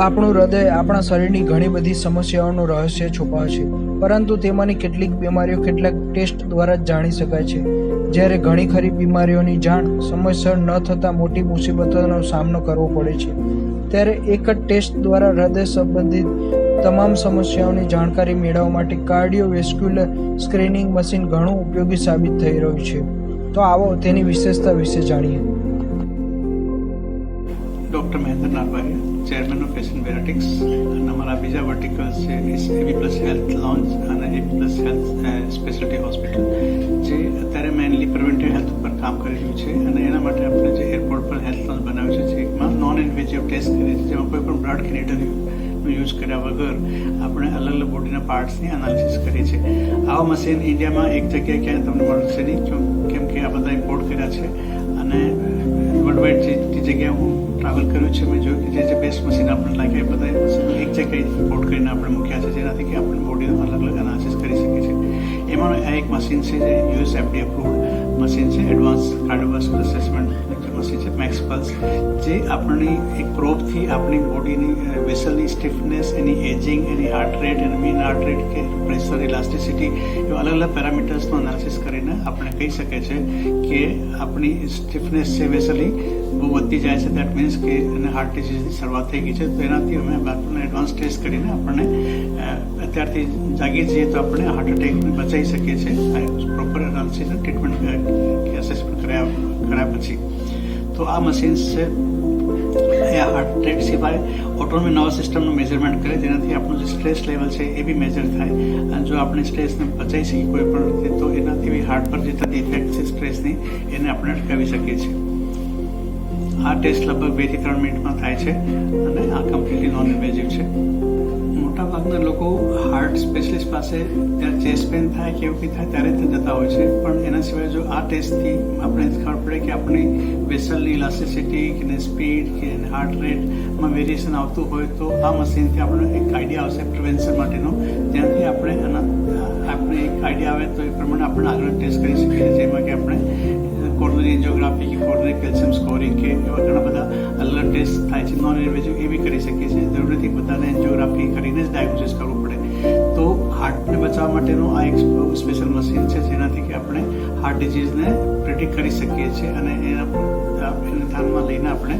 આપણું હૃદય આપણા શરીરની ઘણી બધી સમસ્યાઓનું રહસ્ય છુપાવે છે, પરંતુ તેમાંની કેટલીક બીમારીઓ કેટલાક ટેસ્ટ દ્વારા જ જાણી શકાય છે. જ્યારે ઘણી ખરી બીમારીઓની જાણ સમયસર ન થતાં મોટી મુસીબતોનો સામનો કરવો પડે છે, ત્યારે એક જ ટેસ્ટ દ્વારા હૃદય સંબંધિત તમામ સમસ્યાઓની જાણકારી મેળવવા માટે કાર્ડિયોવેસ્ક્યુલર સ્ક્રીનિંગ મશીન ઘણું ઉપયોગી સાબિત થઈ રહ્યું છે. તો આવો તેની વિશેષતા વિશે જાણીએ. Doctor Mahendra Narvahiya, chairman of Asian વેરાટિક્સ, અને અમારા બીજા વર્ટિકલ્સ છે એબી પ્લસ હેલ્થ લોન્જ અને AB plus health speciality hospital, જે અત્યારે મેઇનલી પ્રિવેન્ટિવ હેલ્થ ઉપર કામ કરી રહ્યું છે. અને એના માટે આપણે જે એરપોર્ટ પર હેલ્થ લોન્જ બનાવ્યું છે, જેમાં નોન ઇન્વેઝિવ ટેસ્ટ કરીએ છીએ, જેમાં કોઈ પણ બ્લડ કે નીડલનો યુઝ કર્યા વગર આપણે અલગ અલગ બોડીના પાર્ટ્સની એનાલિસિસ કરીએ છીએ. આવા મશીન ઇન્ડિયામાં એક જગ્યાએ ક્યાંય તમને મળશે નહીં, કેમ કે આ બધા ઇમ્પોર્ટ કર્યા છે. અને વર્લ્ડવાઇડ જે જગ્યાએ હું ટ્રાવેલ કર્યું છે, મેં જોયું કે જે બેસ્ટ મશીન આપણને લાગ્યા એ બધા મશીન એક જગ્યાએ ઇમ્પોર્ટ કરીને આપણે મૂક્યા છે, જેનાથી કે આપણે બોડીનો અલગ અલગ એનાલિસિસ કરી શકીએ છીએ. એમાં આ એક મશીન છે જે યુએસ FDA અપ્રુવડ મશીન છે, એડવાન્સ કાર્ડિયોવાસ્ક્યુલર અસેસમેન્ટ મશીન છે, મેક્સ પલ્સ, જે આપણી એક પ્રોબથી આપણી બોડીની વેસલની સ્ટીફનેસ, એની એજિંગ, એની હાર્ટ રેટ, એની મીન હાર્ટ રેટ કે પ્રેશર, ઇલાસ્ટિસિટી, એવા અલગ અલગ પેરામીટર્સનું એનાલિસિસ કરીને આપણે કહી શકીએ છીએ કે આપણી સ્ટીફનેસ છે વેસલની બહુ વધતી જાય છે, દેટ મીન્સ કે એને હાર્ટ ડિઝીઝની શરૂઆત થઈ ગઈ છે. તો એનાથી અમે બાળકોને એડવાન્સ ટેસ્ટ કરીને આપણને અત્યારથી જાગી જઈએ તો આપણે હાર્ટ એટેકને બચાવી શકીએ છીએ, પ્રોપર એનાલિસિસ અને ટ્રીટમેન્ટ કે અસેસમેન્ટ કર્યા પછી. તો આ મશીન્સ છે એ હાર્ટ રેટ સિવાય ઓટોનોમી નર્વસ સિસ્ટમનું મેઝરમેન્ટ કરે, જેનાથી આપણું જે સ્ટ્રેસ લેવલ છે એ બી મેજર થાય. અને જો આપણે સ્ટ્રેસને બચાવી શકીએ કોઈ પણ રીતે, તો એનાથી હાર્ટ પર જે થતી ઇફેક્ટ છે સ્ટ્રેસની, એને આપણે અટકાવી શકીએ છીએ. આ ટેસ્ટ લગભગ 2 થી 3 મિનિટમાં થાય છે અને આ કમ્પ્લીટલી નોન ઇન્વેઝિવ છે. મોટાભાગના લોકો હાર્ટ સ્પેશિયલિસ્ટ પાસે જ્યારે ચેસ્ટ પેન થાય કે એવું કંઈ થાય ત્યારે જ જતા હોય છે, પણ એના સિવાય જો આ ટેસ્ટથી આપણે ખબર પડે કે આપણી વેસલની ઇલાસ્ટિસિટી કે સ્પીડ કે હાર્ટ રેટમાં વેરિએશન આવતું હોય, તો આ મશીનથી આપણે એક આઈડિયા આવશે પ્રિવેન્શન માટેનો, ત્યાંથી આપણે એક આઈડિયા આવે તો એ પ્રમાણે આપણે આગળ ટેસ્ટ કરી શકીએ, જેમાં કે આપણે કોરોનરી એન્જિયોગ્રાફી કે કોરોનરી કેલ્શિયમ સ્કોરિંગ કે એવા ઘણા બધા અલગ ટેસ્ટ થાય છે, નોન ઇન્વેઝિવ એ બી કરી શકીએ છીએ. જરૂર નથી બધાને એન્જિયોગ્રાફી કરીને જ ડાયગ્નોસિસ કરવું પડે. તો હાર્ટને બચાવવા માટેનું આ એક સ્પેશિયલ મશીન છે, જેનાથી કે આપણે હાર્ટ ડિઝીઝને પ્રિડિક્ટ કરી શકીએ છીએ અને એને ધ્યાનમાં લઈને આપણે